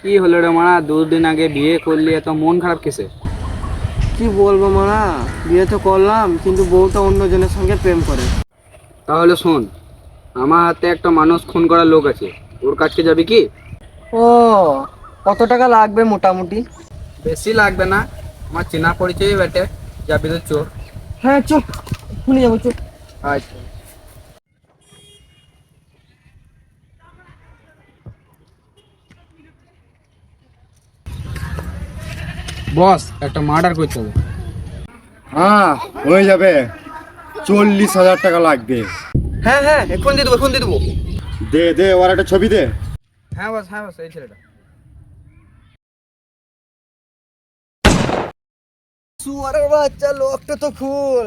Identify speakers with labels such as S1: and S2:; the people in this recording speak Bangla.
S1: কি হলো রে মারা, দুদিন আগে বিয়ে করলি, এত মন খারাপ কিসে?
S2: কি বলবো মারা, বিয়ে তো করলাম কিন্তু বউটা অন্যজনের সঙ্গে প্রেম করে।
S1: তাহলে শোন, আমার হাতে একটা মানুষ খুন করার লোক আছে, ওর কাছকে যাবি কি?
S2: ও, কত টাকা লাগবে মোটামুটি?
S1: বেশি লাগবে না, আমার চেনা পরিচয় বেটে, যাবি তো চো।
S2: হ্যাঁ চল, শুনে যাবো চল।
S1: আচ্ছা বস, একটা মার্ডার করতে হবে।
S3: হ্যাঁ, হয়ে যাবে। 40,000 টাকা লাগবে।
S2: হ্যাঁ হ্যাঁ, এখন দিয়ে দেবো, এখন দিয়ে দেবো।
S3: দে দে, ওর একটা ছবি দে।
S1: হ্যাঁ বস, হ্যাঁ বস, এই ছেলেটা।
S2: সুয়ারের বাচ্চা, লোকটা তো ফুল।